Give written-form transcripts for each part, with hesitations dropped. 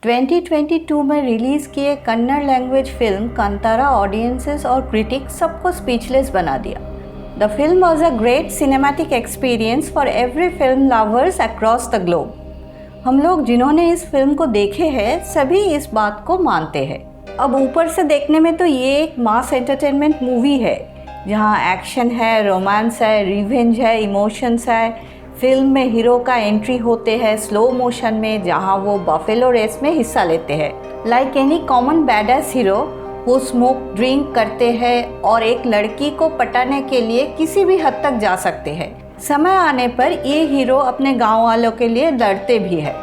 2022 में रिलीज़ किए Kannada language film Kantara audiences और क्रिटिक्स सबको स्पीचलेस बना दिया। The film was a great cinematic experience for every film lovers across the globe. हम लोग जिन्होंने इस फिल्म को देखे हैं सभी इस बात को मानते हैं। अब ऊपर से देखने में तो ये एक मास एंटरटेनमेंट मूवी है जहाँ एक्शन है, रोमांस है, रिवेंज है, इमोशंस है। फिल्म में हीरो का एंट्री होते हैं स्लो मोशन में जहाँ वो बफेलो रेस में हिस्सा लेते हैं। Like any common badass hero वो स्मोक ड्रिंक करते हैं और एक लड़की को पटाने के लिए किसी भी हद तक जा सकते हैं। समय आने पर ये हीरो अपने गांव वालों के लिए लड़ते भी है।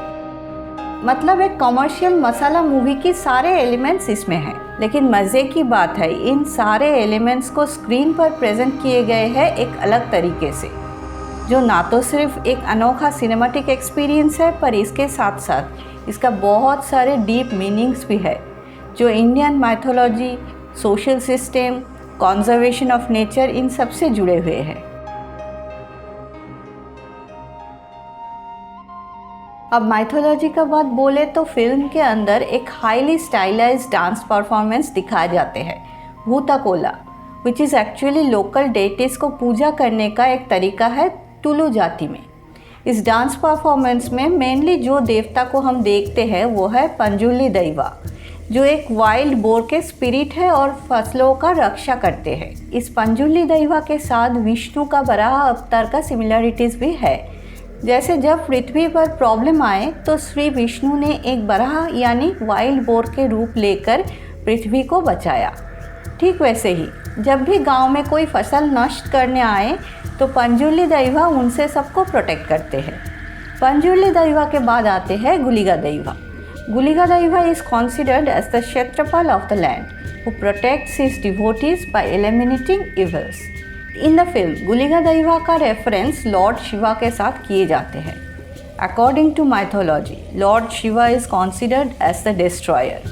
मतलब एक कमर्शियल मसाला मूवी की सारे एलिमेंट्स इसमें हैं। लेकिन मज़े की बात है इन सारे एलिमेंट्स को स्क्रीन पर प्रेजेंट किए गए हैं एक अलग तरीके से, जो ना तो सिर्फ एक अनोखा सिनेमैटिक एक्सपीरियंस है पर इसके साथ साथ इसका बहुत सारे डीप मीनिंग्स भी है जो Indian mythology, social system, conservation of nature in सब से जुड़े हुए हैं। अब माइथोलॉजी का बात बोले तो फिल्म के अंदर एक हाईली स्टाइलाइज्ड डांस परफॉर्मेंस दिखाए जाते हैं Bhuta Kola, which is actually local deities को पूजा करने का एक तरीका है टुलु जाति में। इस डांस परफॉर्मेंस में मेनली जो देवता को हम देखते हैं वो है पंजुली दैवा, जो एक वाइल्ड बोर के स्पिरिट है और फसलों का रक्षा करते हैं। इस पंजुली दैवा के साथ विष्णु का वराह अवतार का सिमिलरिटीज़ भी है। जैसे जब पृथ्वी पर प्रॉब्लम आए तो श्री विष्णु ने एक बराह यानी वाइल्ड बोर के रूप लेकर पृथ्वी को बचाया। ठीक वैसे ही जब भी गांव में कोई फसल नष्ट करने आए तो पंजुली दैवा उनसे सबको प्रोटेक्ट करते हैं। पंजुली दैवा के बाद आते हैं गुलिगा दैवा। गुलिगा दैवा is considered as the Kshetrapal of the land, who protects his devotees by eliminating evils. In the film Guliga Daiva का रेफरेंस लॉर्ड शिवा के साथ किए जाते हैं। According to mythology, lord Shiva is considered as the destroyer,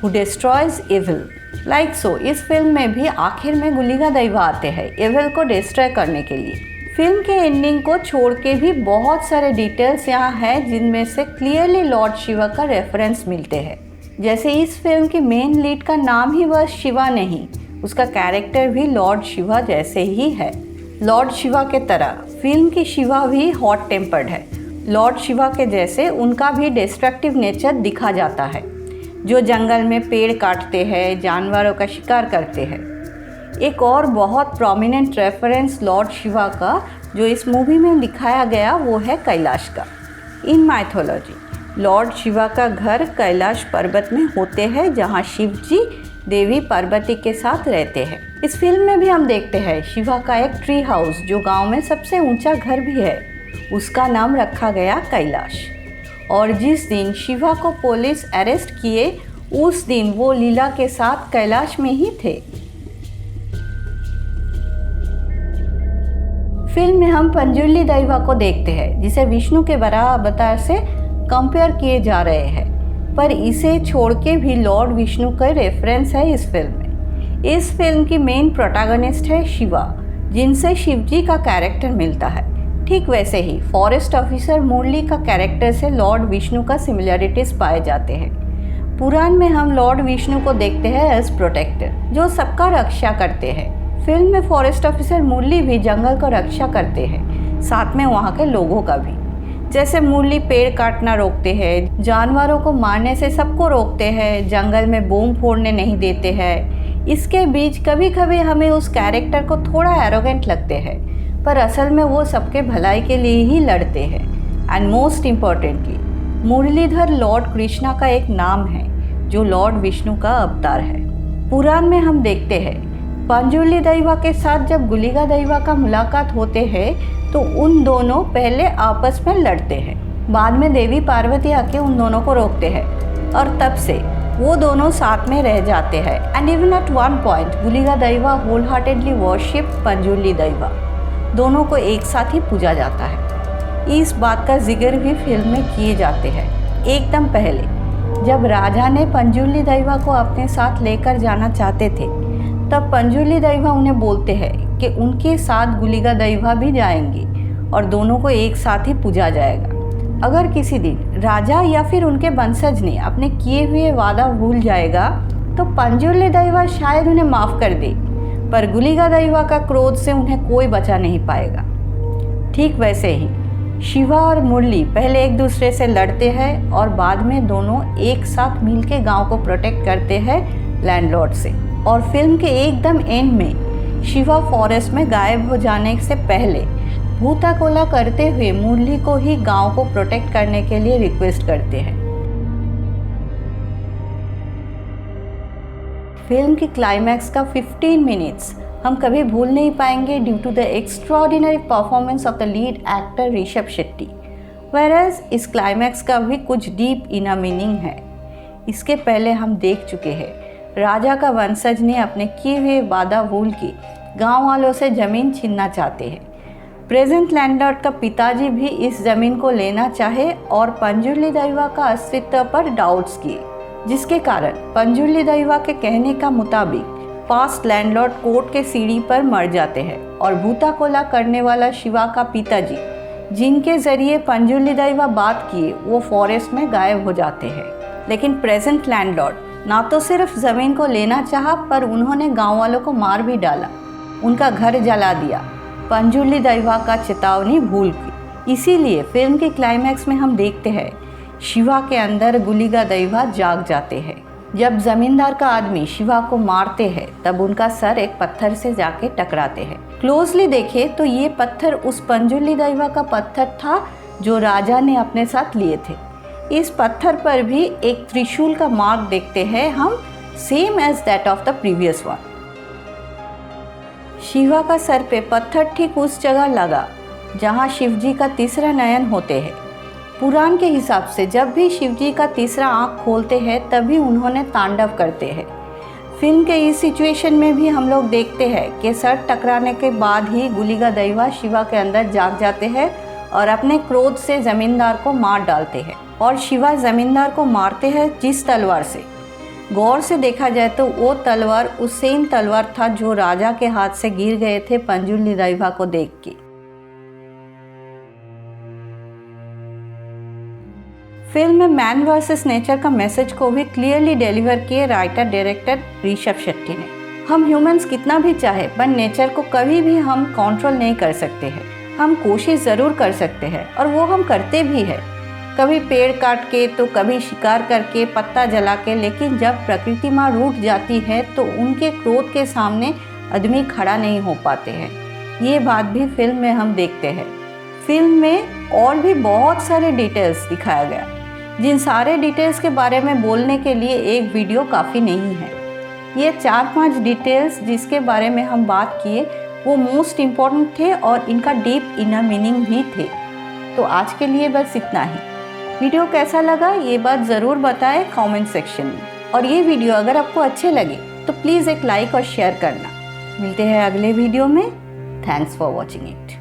who destroys evil. Like so इस फिल्म में भी आखिर में गुलिगा दैवा आते हैं एविल को डिस्ट्रॉय करने के लिए। फिल्म के एंडिंग को छोड़ के भी बहुत सारे डिटेल्स यहाँ हैं जिनमें से क्लियरली लॉर्ड शिवा का रेफरेंस मिलते हैं। जैसे इस फिल्म की मेन लीड का नाम ही बस शिवा नहीं, उसका कैरेक्टर भी लॉर्ड शिवा जैसे ही है। लॉर्ड शिवा के तरह फिल्म की शिवा भी हॉट टेम्पर्ड है। लॉर्ड शिवा के जैसे उनका भी डिस्ट्रक्टिव नेचर दिखा जाता है, जो जंगल में पेड़ काटते हैं, जानवरों का शिकार करते हैं। एक और बहुत प्रोमिनेंट रेफरेंस लॉर्ड शिवा का जो इस मूवी में दिखाया गया वो है कैलाश का। इन माइथोलॉजी लॉर्ड शिवा का घर कैलाश पर्वत में होते हैं जहाँ शिव जी देवी पार्वती के साथ रहते हैं। इस फिल्म में भी हम देखते हैं शिवा का एक ट्री हाउस जो गांव में सबसे ऊंचा घर भी है, उसका नाम रखा गया कैलाश। और जिस दिन शिवा को पुलिस अरेस्ट किए उस दिन वो लीला के साथ कैलाश में ही थे। फिल्म में हम पंजुली दैवा को देखते हैं जिसे विष्णु के वराह अवतार से कंपेयर किए जा रहे हैं, पर इसे छोड़ के भी लॉर्ड विष्णु का रेफरेंस है इस फिल्म में। इस फिल्म की मेन प्रोटैगनिस्ट है शिवा, जिनसे शिवजी का कैरेक्टर मिलता है। ठीक वैसे ही फॉरेस्ट ऑफिसर मुरली का कैरेक्टर से लॉर्ड विष्णु का सिमिलरिटीज पाए जाते हैं। पुराण में हम लॉर्ड विष्णु को देखते हैं एज प्रोटेक्टर, जो सबका रक्षा करते हैं। फिल्म में फॉरेस्ट ऑफिसर मुरली भी जंगल को रक्षा करते हैं, साथ में वहाँ के लोगों का भी। जैसे मुरली पेड़ काटना रोकते हैं, जानवरों को मारने से सबको रोकते हैं, जंगल में बम फोड़ने नहीं देते हैं। इसके बीच कभी कभी हमें उस कैरेक्टर को थोड़ा एरोगेंट लगते हैं, पर असल में वो सबके भलाई के लिए ही लड़ते हैं। And most importantly Muralidhar Lord Krishna का एक नाम है जो लॉर्ड विष्णु का अवतार है। पुराण में हम देखते हैं पंजुली दैवा के साथ जब गुलिगा दैवा का मुलाकात होते हैं तो उन दोनों पहले आपस में लड़ते हैं, बाद में देवी पार्वती आके उन दोनों को रोकते हैं और तब से वो दोनों साथ में रह जाते हैं। And even at one point Guliga Daiva whole heartedly worship Panjurli Daiva, दोनों को एक साथ ही पूजा जाता है। इस बात का जिक्र भी फिल्म में किए जाते हैं। एकदम पहले जब राजा ने पंजुली दैवा को अपने साथ लेकर जाना चाहते थे तब पंजुली दैवा उन्हें बोलते हैं कि उनके साथ गुलिगा दैवा भी जाएंगी और दोनों को एक साथ ही पूजा जाएगा। अगर किसी दिन राजा या फिर उनके वंशज ने अपने किए हुए वादा भूल जाएगा तो पंजुर्ली दैवा शायद उन्हें माफ़ कर दे, पर गुलिगा दैवा का क्रोध से उन्हें कोई बचा नहीं पाएगा। ठीक वैसे ही शिवा और मुरली पहले एक दूसरे से लड़ते हैं और बाद में दोनों एक साथ मिलकर गांव को प्रोटेक्ट करते हैं लैंडलॉर्ड से। और फिल्म के एकदम एंड में शिवा फॉरेस्ट में गायब हो जाने से पहले भूताकोला करते हुए मुरली को ही गांव को प्रोटेक्ट करने के लिए रिक्वेस्ट करते हैं। फिल्म की क्लाइमैक्स का 15 मिनट्स हम कभी भूल नहीं पाएंगे due to the extraordinary performance of the lead actor Rishab Shetty. Whereas इस क्लाइमैक्स का भी कुछ डीप इनर मीनिंग है। इसके पहले हम देख चुके हैं राजा का वंशज ने अपने किए हुए वादा भूल के गाँव वालों से ज़मीन छीनना चाहते हैं। प्रेजेंट लैंडलॉर्ड का पिताजी भी इस ज़मीन को लेना चाहे और पंजुर्ली दैवा का अस्तित्व पर डाउट्स किए, जिसके कारण पंजुर्ली दैवा के कहने का मुताबिक पास्ट लैंडलॉर्ड कोर्ट के सीढ़ी पर मर जाते हैं और भूताकोला करने वाला शिवा का पिताजी, जिनके ज़रिए पंजुर्ली दैवा बात किए, वो फॉरेस्ट में गायब हो जाते हैं। लेकिन प्रेजेंट लैंडलॉर्ड ना तो सिर्फ ज़मीन को लेना चाहा, पर उन्होंने गांव वालों को मार भी डाला, उनका घर जला दिया, पंजुर्ली दैवा का चेतावनी भूल के। इसीलिए फिल्म के क्लाइमैक्स में हम देखते हैं शिवा के अंदर गुलिगा दैवा जाग जाते हैं। जब जमींदार का आदमी शिवा को मारते हैं तब उनका सर एक पत्थर से जाके टकराते हैं। क्लोजली देखें तो ये पत्थर उस पंजुर्ली दैवा का पत्थर था जो राजा ने अपने साथ लिए थे। इस पत्थर पर भी एक त्रिशूल का मार्क देखते हैं हम, same as that of the previous one. Shiva का सर पे पत्थर ठीक उस जगह लगा जहाँ शिवजी का तीसरा नयन होते हैं। पुराण के हिसाब से जब भी शिवजी का तीसरा आँख खोलते हैं तभी उन्होंने तांडव करते हैं। फिल्म के इस सिचुएशन में भी हम लोग देखते हैं कि सर टकराने के बाद ही गुलिगा दैवा शिवा के अंदर जाग जाते हैं और अपने क्रोध से ज़मींदार को मार डालते हैं। और शिवा ज़मींदार को मारते हैं जिस तलवार से, गौर से देखा जाए तो वो तलवार उस सेम तलवार था जो राजा के हाथ से गिर गए थे पंजुर्ली दैवा को देख के। फिल्म में मैन वर्सेस नेचर का मैसेज को भी क्लियरली डिलीवर किए राइटर डायरेक्टर ऋषभ शेट्टी ने। हम ह्यूमंस कितना भी चाहे पर नेचर को कभी भी हम कंट्रोल नहीं कर सकते हैं। हम कोशिश ज़रूर कर सकते हैं और वो हम करते भी हैं, कभी पेड़ काट के तो कभी शिकार करके, पत्ता जला के। लेकिन जब प्रकृति माँ रूठ जाती है तो उनके क्रोध के सामने आदमी खड़ा नहीं हो पाते हैं। ये बात भी फिल्म में हम देखते हैं। फिल्म में और भी बहुत सारे डिटेल्स दिखाया गया, जिन सारे डिटेल्स के बारे में बोलने के लिए एक वीडियो काफ़ी नहीं है। ये 4-5 डिटेल्स जिसके बारे में हम बात किए वो मोस्ट इम्पॉर्टेंट थे और इनका डीप इनर मीनिंग भी थे। तो आज के लिए बस इतना ही। वीडियो कैसा लगा ये बात ज़रूर बताएं कमेंट सेक्शन में। और ये वीडियो अगर आपको अच्छे लगे तो प्लीज़ एक लाइक और शेयर करना। मिलते हैं अगले वीडियो में। Thanks for watching it.